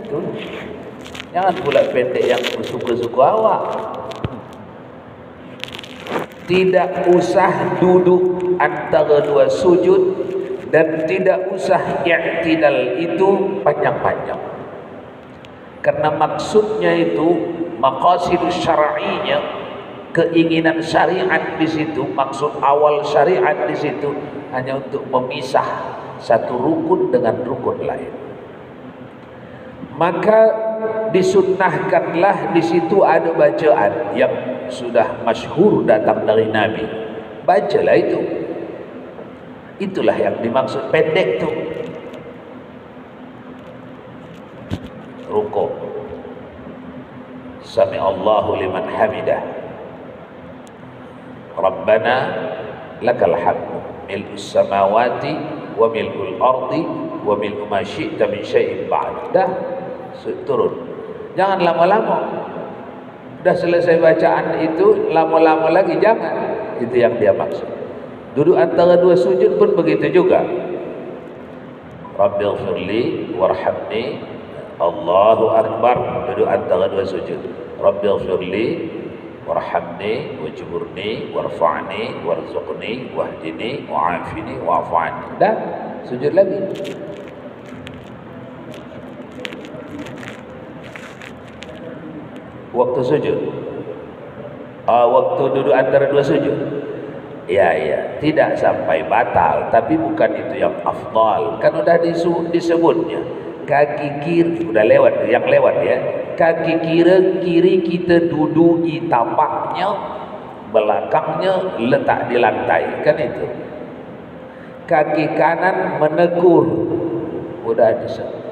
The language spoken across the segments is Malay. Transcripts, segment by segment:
Itu. Jangan pula pendek yang suka-suka awak. Tidak usah duduk antara dua sujud dan tidak usah i'tidal itu panjang-panjang. Karena maksudnya itu maqasidus syar'inya, keinginan syariat di situ, maksud awal syariat di situ hanya untuk memisah satu rukun dengan rukun lain. Maka disunnahkanlah di situ ada bacaan yang sudah masyhur datang dari Nabi. Bacalah itu. Itulah yang dimaksud pendek tu. Rukuk. Sami Allahu liman hamidah. Rabbana lakal hamdu mil'us samawati wa mil'ul ardi wa mil'u ma syi'ta min syai'in ba'd. Dah turun. Jangan lama-lama. Dah selesai bacaan itu lama-lama lagi, jangan. Itu yang dia maksud. Duduk antara dua sujud pun begitu juga. Rabbighfirli warhamni. Allahu akbar. Duduk antara dua sujud. Rabbighfirli warhamni wajburni warfa'ni warzuqni wahdini wa'afini wa'afani. Dah sujud lagi. Waktu sujud, waktu duduk antara dua sujud, ya tidak sampai batal, tapi bukan itu yang afdal. Kan udah disebutnya kaki kiri, udah lewat, yang lewat ya. Kaki kiri kita duduki tapaknya, belakangnya letak di lantai, kan itu. Kaki kanan menegur, udah disebut.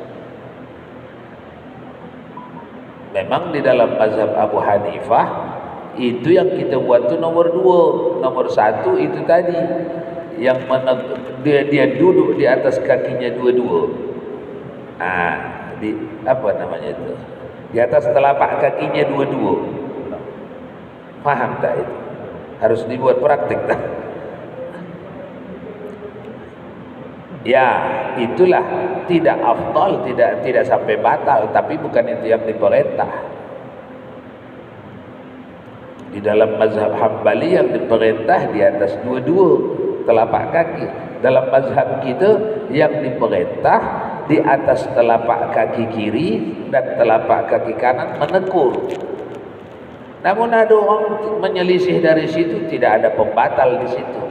Memang di dalam mazhab Abu Hanifah itu yang kita buat tu nomor 2, nomor 1 itu tadi yang dia duduk di atas kakinya dua-dua. Di apa namanya itu? Di atas telapak kakinya dua-dua. Faham tak itu? Harus dibuat praktik tak? Ya, itulah tidak afdal, tidak sampai batal, tapi bukan itu yang diperintah. Di dalam mazhab Hambali yang diperintah di atas dua-dua telapak kaki. Dalam mazhab kita yang diperintah di atas telapak kaki kiri dan telapak kaki kanan menegur. Namun ada orang menyelisih dari situ, tidak ada pembatal di situ.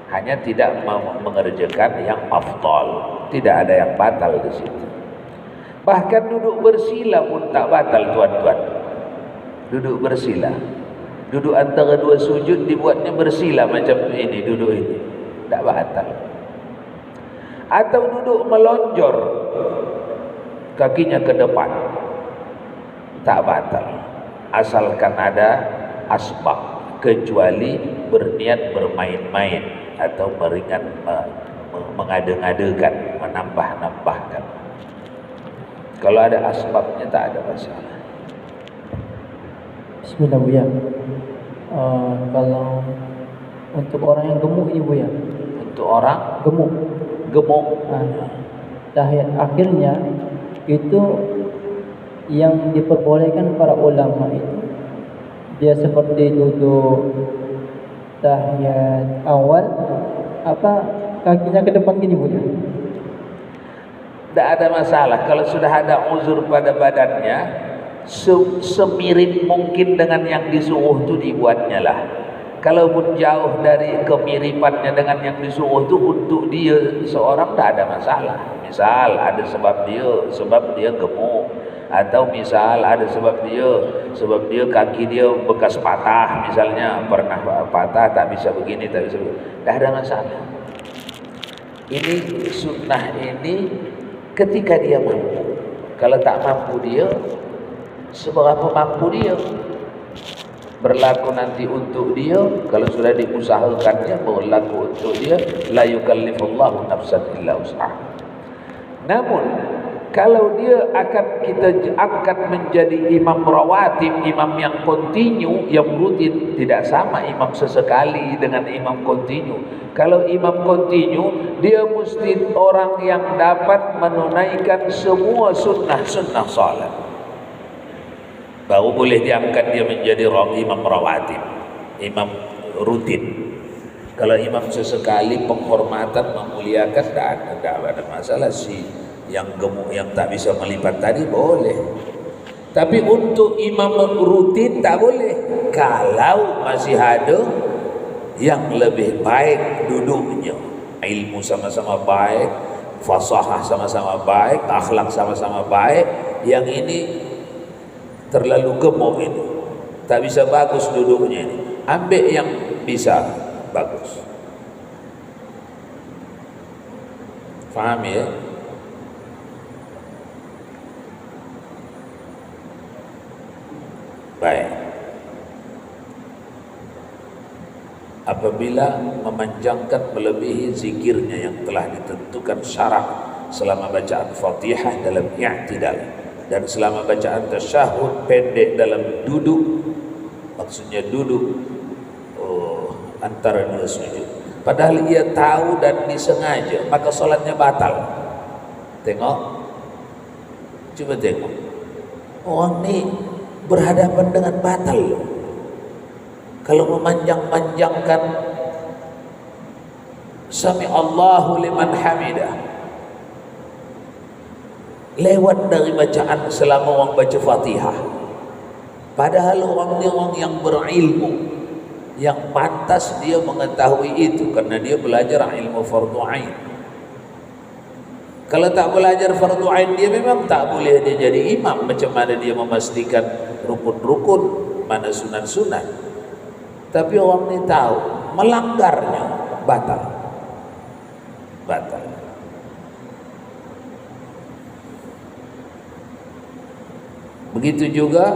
Hanya tidak mengerjakan yang afdal, tidak ada yang batal di situ. Bahkan duduk bersila pun tak batal, tuan-tuan. Duduk bersila, duduk antara dua sujud dibuatnya bersila macam ini, duduk ini, tak batal. Atau duduk melonjor, kakinya ke depan, tak batal, asalkan ada asbab, kecuali berniat bermain-main atau mengada-ngadakan, menambah-nambahkan. Kalau ada asbabnya tak ada masalah. Bismillah Buya. Kalau untuk orang yang gemuk ini Buya. Untuk orang gemuk. Tahiyat akhirnya itu yang diperbolehkan para ulama itu dia seperti duduk tahiyat awal, apa kakinya ke depan gini Buya? Tidak ada masalah kalau sudah ada uzur pada badannya, semirip mungkin dengan yang disuruh itu dibuatnya lah. Kalaupun jauh dari kemiripannya dengan yang disuruh itu, untuk dia seorang tidak ada masalah. Misal ada sebab dia gemuk, atau misal ada sebab dia kaki dia bekas patah, misalnya pernah patah, tak bisa begini, tak bisa begini, tak ada masalah. Ini sunnah ini ketika dia mampu. Kalau tak mampu dia, seberapa mampu dia, berlaku nanti untuk dia. Kalau sudah diusahakannya, berlaku untuk dia. La yukallifullahu nafsan illa wus'aha. Namun Kalau dia akan kita angkat menjadi imam rawatib, imam yang kontinu, yang rutin, tidak sama imam sesekali dengan imam kontinu. Kalau imam kontinu, dia mesti orang yang dapat menunaikan semua sunnah-sunnah salat. Baru boleh diangkat dia menjadi imam rawatib, imam rutin. Kalau imam sesekali, penghormatan, memuliakan, tidak ada masalah sih. Yang gemuk, yang tak bisa melipat tadi boleh. Tapi untuk imam rutin tak boleh. Kalau masih ada yang lebih baik duduknya, ilmu sama-sama baik, fasahah sama-sama baik, akhlak sama-sama baik, yang ini terlalu gemuk ini, tak bisa bagus duduknya ini, ambil yang bisa bagus. Faham ya? Baik. Apabila memanjangkan melebihi zikirnya yang telah ditentukan syarat selama bacaan Fatihah dalam i'tidal, dan selama bacaan tasyahud pendek dalam duduk, maksudnya duduk antara dua sujud, padahal ia tahu dan disengaja, maka salatnya batal. Tengok, coba tengok, orang ni berhadapan dengan batal. Kalau memanjang-panjangkan Sami Allahu liman hamidah, lewat dari bacaan selama orang baca Fatihah, padahal orang ni orang yang berilmu, yang pantas dia mengetahui itu karena dia belajar ilmu fardu ain. Kalau tak belajar fardu ain, dia memang tak boleh dia jadi imam. Macam mana dia memastikan rukun-rukun, mana sunat-sunat? Tapi orang ni tahu, melanggarnya batal. Batal. Begitu juga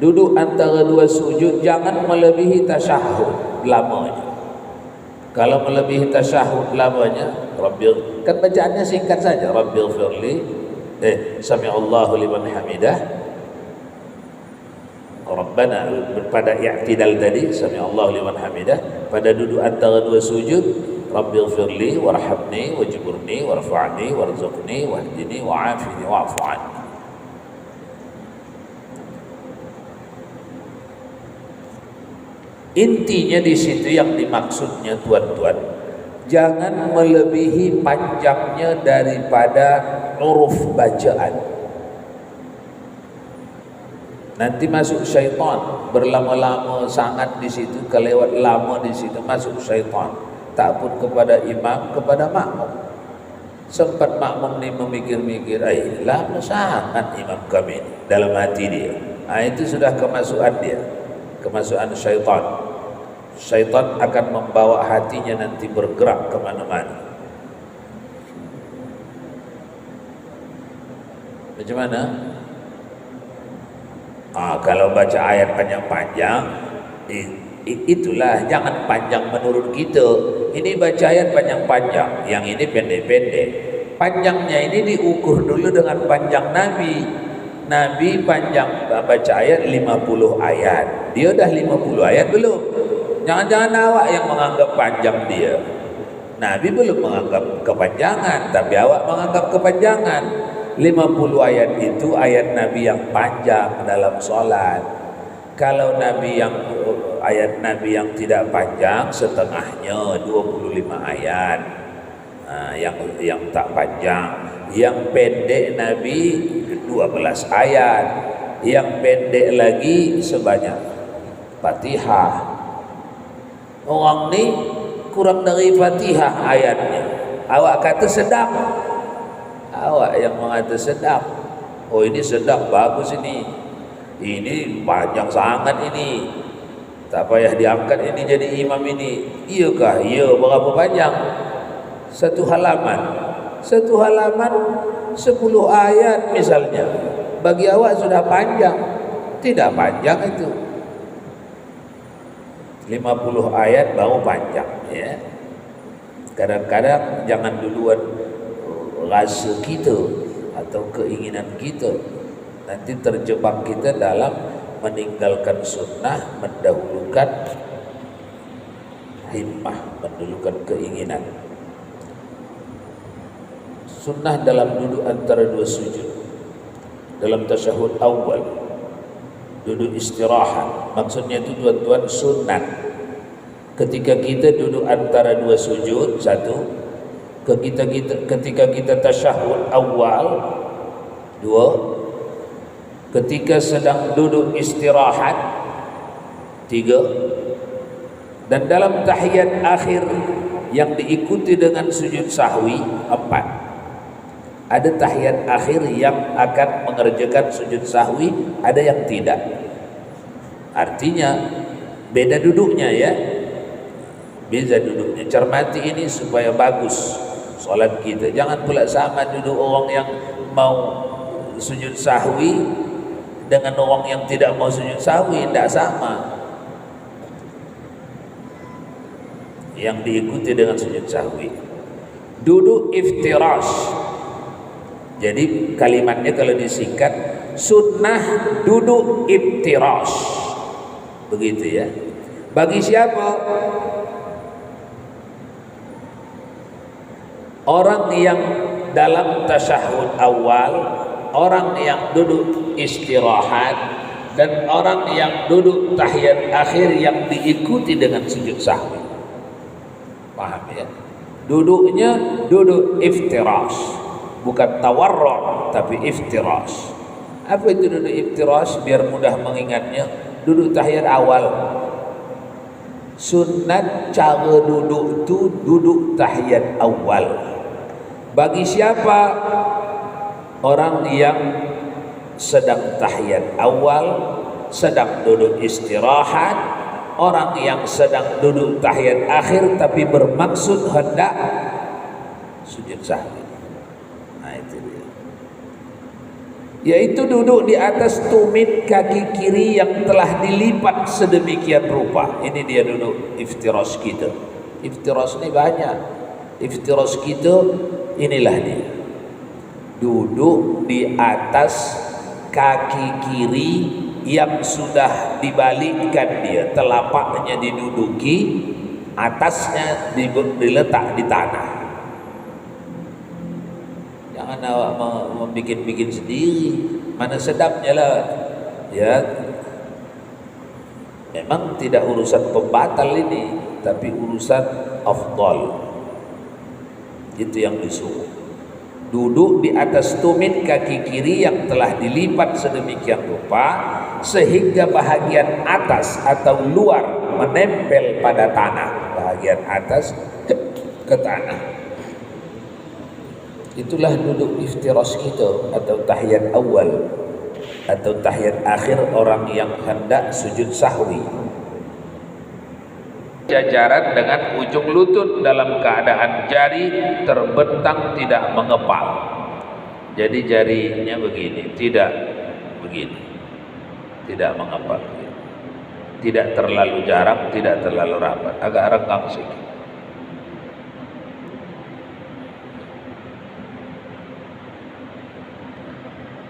duduk antara dua sujud, jangan melebihi tasyahud lamanya. Kalau melebihi tasyahud lamanya, kan bacaannya singkat saja, Rabbighfirli, Sami'allahu liman hamidah, Rabbana, pada i'tidal tadi Sami'allahu liman hamidah, pada duduk antara dua sujud, Rabbighfirli warhamni wajburni warfa'ni warzuqni wahdini wa'afini wa'fu anni. Intinya di situ yang dimaksudnya tuan-tuan, jangan melebihi panjangnya daripada huruf bacaan. Nanti masuk syaitan, berlama-lama sangat di situ, kelewat lama di situ, masuk syaitan. Tak pun kepada imam, kepada makmum. Sempat makmum ni memikir-mikir, lama sangat imam kami ini, dalam hati dia. Itu sudah kemasukan dia, kemasukan syaitan. Syaitan akan membawa hatinya nanti bergerak kemana-mana. Macam mana? Kalau baca ayat panjang-panjang, itulah, jangan panjang menurut kita. Ini baca ayat panjang-panjang, yang ini pendek-pendek. Panjangnya ini diukur dulu dengan panjang Nabi. Nabi panjang baca ayat 50 ayat. Dia dah 50 ayat belum? Jangan-jangan awak yang menganggap panjang dia. Nabi belum menganggap kepanjangan, tapi awak menganggap kepanjangan. 50 ayat itu ayat Nabi yang panjang dalam solat. Kalau Nabi yang ayat Nabi yang tidak panjang, setengahnya 25 ayat. Yang tak panjang. Yang pendek Nabi 12 ayat. Yang pendek lagi sebanyak Fatihah. Orang ni kurang dari Fatihah ayatnya, awak kata sedap. Awak yang mengata sedap. Oh ini sedap, bagus ini. Ini panjang sangat ini. Tak payah diangkat ini jadi imam ini. Iyakah? Iya, berapa panjang? Satu halaman 10 ayat misalnya. Bagi awak sudah panjang. Tidak panjang itu. 50 ayat baru panjang, ya. Kadang-kadang jangan duluan rasa kita atau keinginan kita. Nanti terjebak kita dalam meninggalkan sunnah, mendahulukan himmah, mendahulukan keinginan. Sunnah dalam duduk antara dua sujud, dalam tasyahud awal, duduk istirahat. Maksudnya itu tuan-tuan sunat. Ketika kita duduk antara dua sujud, satu. Ketika kita tasyahud awal, dua. Ketika sedang duduk istirahat, tiga. Dan dalam tahiyat akhir yang diikuti dengan sujud sahwi, empat. Ada tahiyat akhir yang akan mengerjakan sujud sahwi, ada yang tidak. Artinya beda duduknya ya, beda duduknya. Cermati ini supaya bagus solat kita. Jangan pula sama duduk orang yang mau sujud sahwi dengan orang yang tidak mau sujud sahwi, tidak sama. Yang diikuti dengan sujud sahwi. Duduk iftirash. Jadi kalimatnya kalau disingkat, sunnah duduk iftirash. Begitu ya. Bagi siapa? Orang yang dalam tasyahud awal, orang yang duduk istirahat, dan orang yang duduk tahiyat akhir yang diikuti dengan sujud sahwi. Paham ya? Duduknya duduk iftirash, bukan tawarru' tapi iftirash. Apa itu duduk iftirash? Biar mudah mengingatnya, duduk tahiyat awal. Sunat cara duduk itu duduk tahiyat awal. Bagi siapa? Orang yang sedang tahiyat awal, sedang duduk istirahat, orang yang sedang duduk tahiyat akhir tapi bermaksud hendak sujud sahwi. Nah itu dia. Yaitu duduk di atas tumit kaki kiri yang telah dilipat sedemikian rupa. Ini dia duduk iftirash kita. Iftirash ini banyak. Iftirash kita inilah dia. Duduk di atas kaki kiri yang sudah dibalikkan dia, telapaknya diduduki, atasnya diletak di tanah. Jangan awak membikin-bikin sendiri, mana sedapnya lah. Ya, memang tidak urusan pembatal ini, tapi urusan afdal. Itu yang disuruh. Duduk di atas tumit kaki kiri yang telah dilipat sedemikian rupa sehingga bahagian atas atau luar menempel pada tanah, bahagian atas ke tanah. Itulah duduk iftirash kita atau tahiyat awal atau tahiyat akhir orang yang hendak sujud sahwi. Jajaran dengan ujung lutut dalam keadaan jari terbentang tidak mengepal. Jadi jarinya begini, tidak begini, tidak mengepal, tidak terlalu jarang, tidak terlalu rapat, agak renggang sedikit.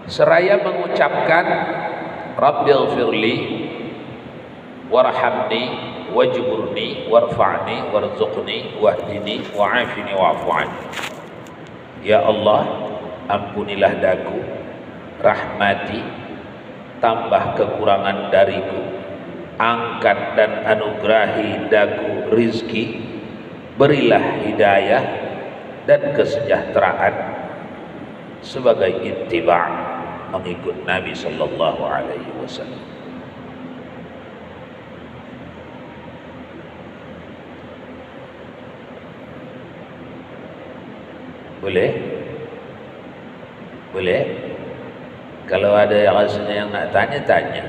Seraya mengucapkan Rabbighfirli warhamni wajburni warfa'ni warzuqni wahdini wa'afini wa'fu'ani. Ya Allah, ampunilah daku, rahmati, tambah kekurangan dariku, angkat dan anugerahi daku rizki, berilah hidayah dan kesejahteraan sebagai ittiba' mengikut Nabi sallallahu alaihi wasallam. Boleh? Boleh? Kalau ada yang rasanya yang nak tanya, tanya.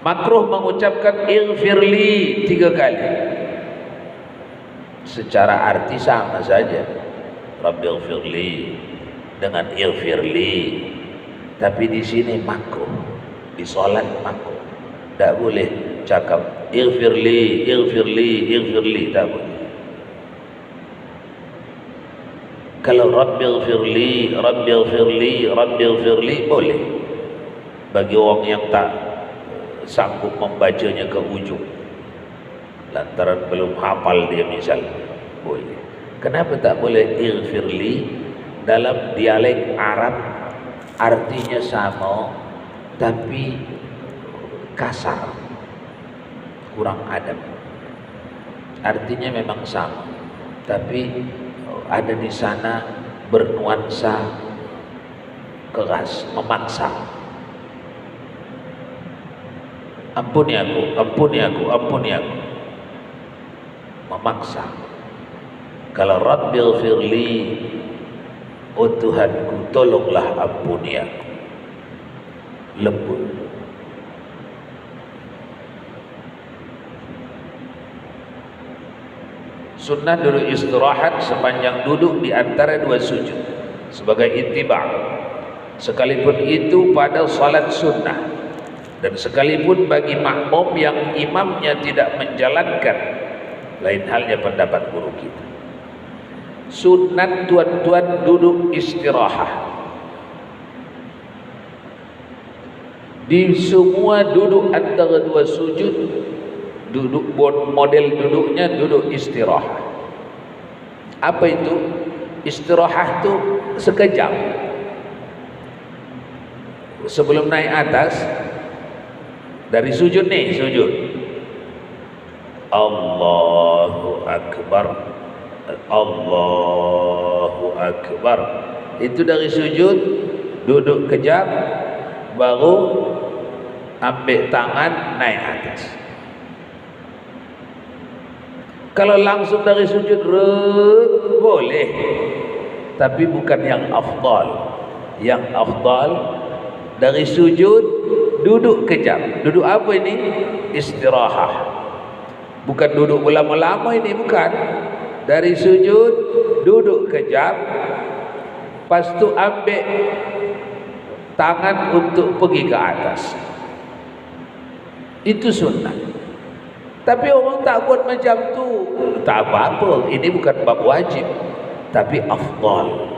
Makruh mengucapkan ighfirli 3 kali. Secara arti sama saja. Rabbighfirli dengan ighfirli. Tapi di sini makruh. Di solat makruh. Tak boleh cakap ighfirli, ighfirli, ighfirli. Tak boleh. Kalau Rabbighfirli, Rabbighfirli, Rabbighfirli boleh bagi orang yang tak sanggup membacanya ke ujung, lantaran belum hafal dia misalnya, boleh. Kenapa tak boleh ighfirli? Dalam dialek Arab artinya sama tapi kasar, kurang adab. Artinya memang sama tapi ada di sana bernuansa keras, memaksa. Ampuni aku, ampuni aku, ampuni aku, memaksa. Kalau Rabbighfirli, oh Tuhanku tolonglah ampuni aku, lembut. Sunnah duduk istirahat sepanjang duduk di antara dua sujud sebagai ittiba', sekalipun itu pada salat sunnah, dan sekalipun bagi makmum yang imamnya tidak menjalankan, lain halnya pendapat guru kita. Sunat tuan-tuan duduk istirahat. Di semua duduk antara dua sujud, duduk model duduknya duduk istirahat. Apa itu? Istirahat itu sekejap. Sebelum naik atas dari sujud nih, sujud. Allahu Akbar. Allahu Akbar. Itu dari sujud, duduk kejap, baru ambil tangan naik atas. Kalau langsung dari sujud boleh, tapi bukan yang afdal. Yang afdal dari sujud duduk kejap. Duduk apa ini? Istirahat. Bukan duduk lama-lama ini, bukan. Dari sujud duduk kejap, lepas tu ambil tangan untuk pergi ke atas. Itu sunnah. Tapi orang tak buat macam tu, tak apa-apa. Ini bukan bab wajib, tapi afdal.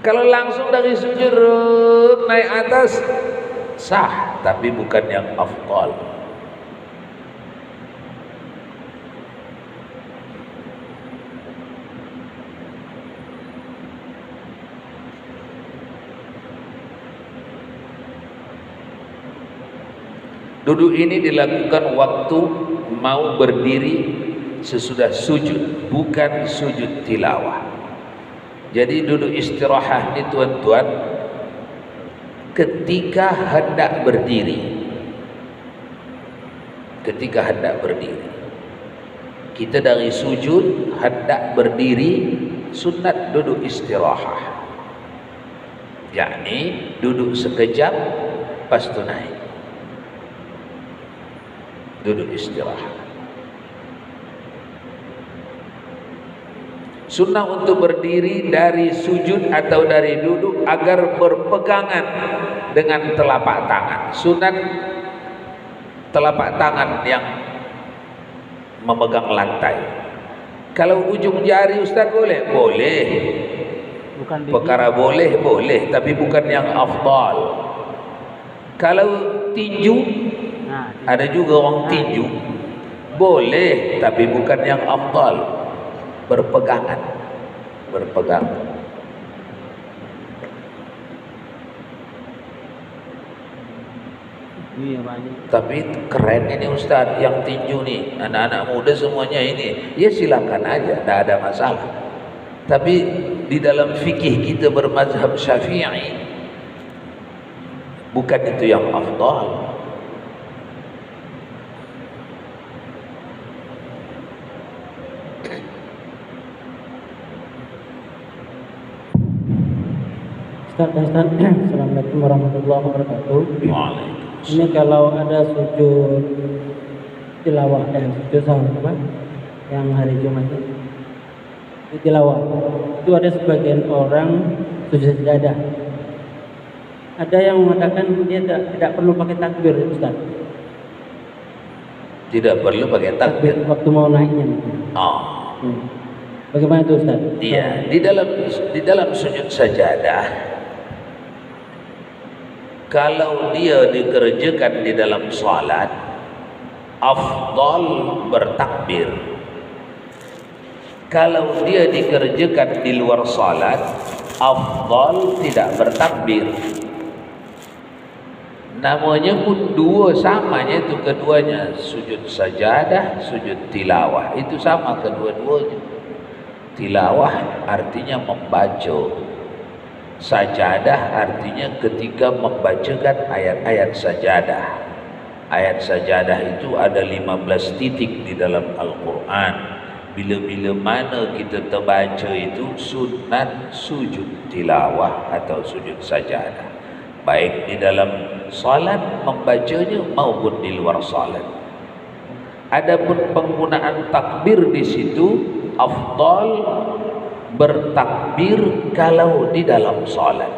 Kalau langsung dari sujud naik atas sah, tapi bukan yang afdal. Duduk ini dilakukan waktu mau berdiri sesudah sujud, bukan sujud tilawah. Jadi duduk istirahat ni tuan-tuan ketika hendak berdiri. Ketika hendak berdiri. Kita dari sujud hendak berdiri, sunat duduk istirahat. Yakni duduk sekejap, lepas tu naik. Duduk istirahat. Sunnah untuk berdiri dari sujud atau dari duduk agar berpegangan dengan telapak tangan. Sunat telapak tangan yang memegang lantai. Kalau ujung jari Ustaz boleh? Boleh. Bukan perkara boleh, boleh, tapi bukan yang afdal. Kalau tinju, ada juga orang tinju, boleh, tapi bukan yang afdal. Berpegangan, berpegang. Tapi keren ini Ustaz yang tinju nih, anak-anak muda semuanya ini, ya silakan aja, tidak ada masalah. Tapi di dalam fikih kita bermazhab Syafi'i, bukan itu yang afdal. Ustaz, Assalamualaikum warahmatullahi wabarakatuh. Ini kalau ada sujud tilawah dan sujud sahur yang hari Jumat itu tilawah, itu ada sebagian orang sujud sejadah. Ada yang mengatakan dia tidak perlu pakai takbir, Ustaz. Tidak perlu pakai takbir waktu mau naiknya. Bagaimana itu Ustaz? Dia di dalam sujud sajadah, kalau dia dikerjakan di dalam salat, afdal bertakbir. Kalau dia dikerjakan di luar salat, afdal tidak bertakbir. Namanya pun dua, samanya itu keduanya, sujud sajadah, sujud tilawah, itu sama kedua-duanya. Tilawah artinya membaca, sajadah artinya ketika membacakan ayat-ayat sajadah. Ayat sajadah itu ada 15 titik di dalam Al-Quran. Bila-bila mana kita terbaca itu sunat sujud tilawah atau sujud sajadah, baik di dalam salat membacanya maupun di luar salat. Adapun penggunaan takbir di situ, afdal bertakbir kalau di dalam salat.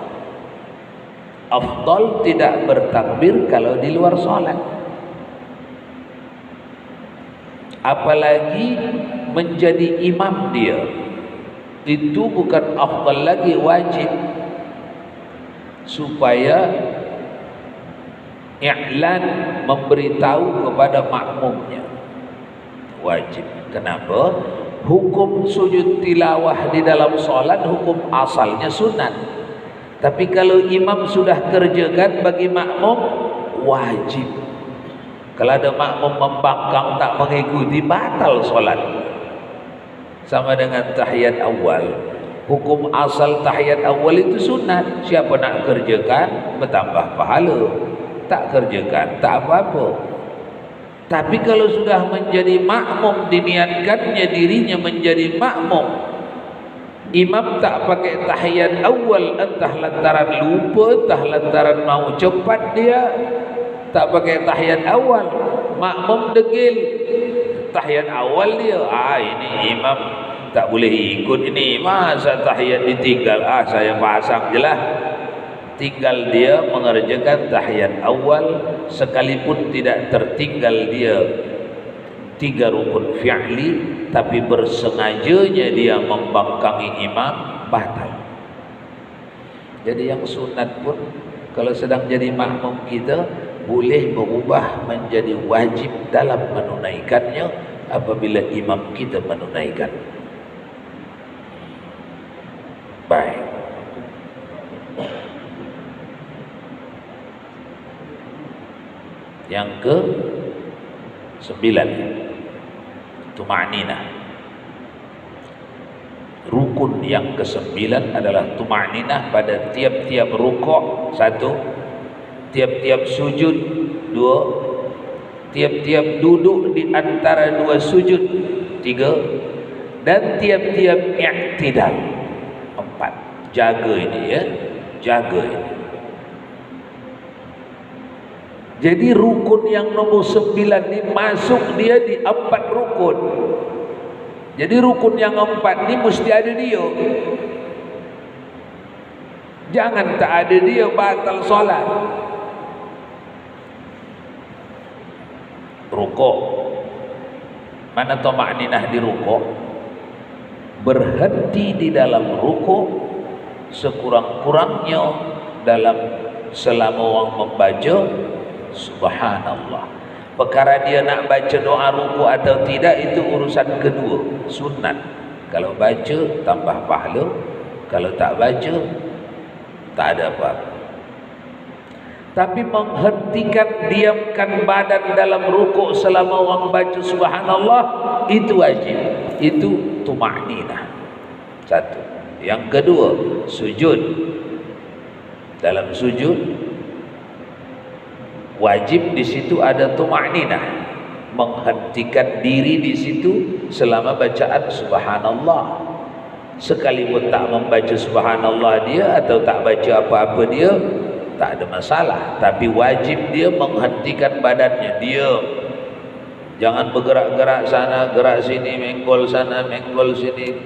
Afdal tidak bertakbir kalau di luar salat. Apalagi menjadi imam dia, itu bukan afdal lagi, wajib, supaya i'lan, memberitahu kepada makmumnya, wajib. Kenapa? Hukum sujud tilawah di dalam solat hukum asalnya sunat, tapi kalau imam sudah kerjakan bagi makmum wajib. Kalau ada makmum membangkang tak mengikuti, batal solat. Sama dengan tahiyat awal, hukum asal tahiyat awal itu sunat. Siapa nak kerjakan bertambah pahala, tak kerjakan tak apa-apa. Tapi kalau sudah menjadi makmum, diniatkannya dirinya menjadi makmum, imam tak pakai tahiyat awal, entah lantaran lupa, entah lantaran mau cepat, dia tak pakai tahiyat awal, makmum degil tahiyat awal dia, ini imam tak boleh ikut ini, masa tahiyat ditinggal, saya pasang je lah. Tinggal dia mengerjakan tahiyat awal, sekalipun tidak tertinggal dia 3 rukun fi'li, tapi bersengajanya dia membangkangi imam, batal. Jadi yang sunat pun kalau sedang jadi makmum kita boleh berubah menjadi wajib dalam menunaikannya apabila imam kita menunaikan. Baik. Yang ke-9, tuma'ninah. Rukun yang ke-9 adalah tuma'ninah pada tiap-tiap rukuk 1, tiap-tiap sujud 2, tiap-tiap duduk di antara 2 sujud 3, dan tiap-tiap i'tidal 4. Jaga ini ya, jaga ini. Jadi rukun yang nomor 9 ini masuk dia di 4 rukun. Jadi rukun yang 4 ini mesti ada dia. Jangan tak ada dia batal solat. Rukuk, mana tuma'ninah di rukuk? Berhenti di dalam rukuk sekurang-kurangnya dalam selama orang membaca subhanallah. Perkara dia nak baca doa rukuk atau tidak itu urusan kedua, sunat. Kalau baca tambah pahala, kalau tak baca tak ada apa-apa. Tapi menghentikan, diamkan badan dalam rukuk selama orang baca subhanallah itu wajib. Itu tuma'ninah. 1. Yang kedua, sujud. Dalam sujud wajib di situ ada tuma'ninah, menghentikan diri di situ selama bacaan subhanallah. Sekalipun tak membaca subhanallah dia atau tak baca apa-apa dia, tak ada masalah, tapi wajib dia menghentikan badannya, diam. Jangan bergerak-gerak sana, gerak sini, menggol sana, menggol sini,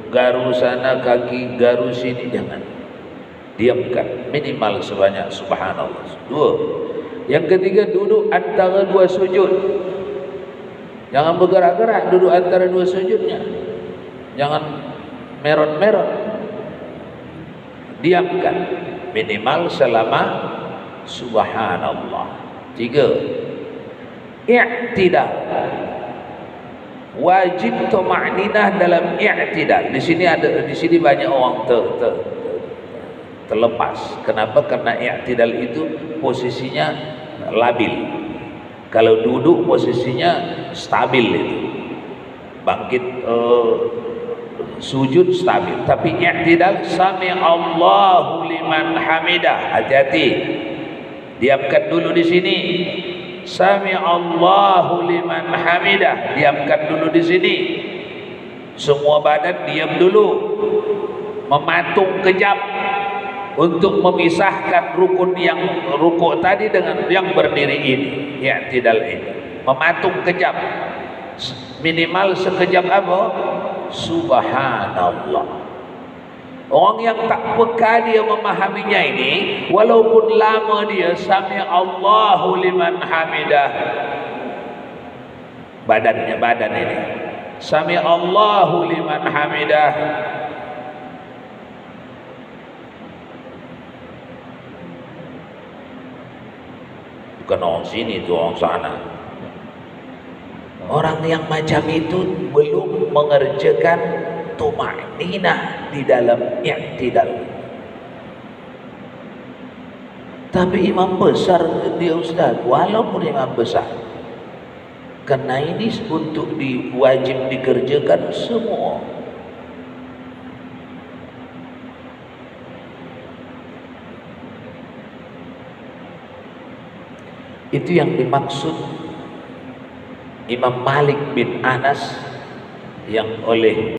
garu sana, kaki garu sini, jangan. Diamkan, minimal sebanyak subhanallah. 2. Yang ketiga, duduk antara 2 sujud. Jangan bergerak-gerak, duduk antara 2 sujudnya. jangan merot-merot, diamkan minimal selama subhanallah. 3, i'tidal, wajib tuma'ninah dalam i'tidal. Di sini banyak orang terlepas. Kenapa? Karena i'tidal itu posisinya labil. Kalau duduk posisinya stabil itu. Bangkit sujud stabil. Tapi i'tidal sami Allahu liman hamidah. Hati-hati. Diamkan dulu di sini. Sami Allahu liman hamidah. Diamkan dulu di sini. Semua badan diam dulu. Mematung kejap untuk memisahkan rukun yang rukuk tadi dengan yang berdiri ini. I'tidal ini. Mematung kejap. Minimal sekejap apa? Subhanallah. Orang yang tak peka dia memahaminya ini, walaupun lama dia sami Allahu liman hamidah, badan ini sami Allahu liman hamidah, bukan orang sini, itu orang sana. Orang yang macam itu belum mengerjakan tuma'ninah di dalam i'tidal. Tapi imam besar dia ustaz, walaupun imam besar, karena ini untuk wajib dikerjakan semua. Itu yang dimaksud Imam Malik bin Anas yang oleh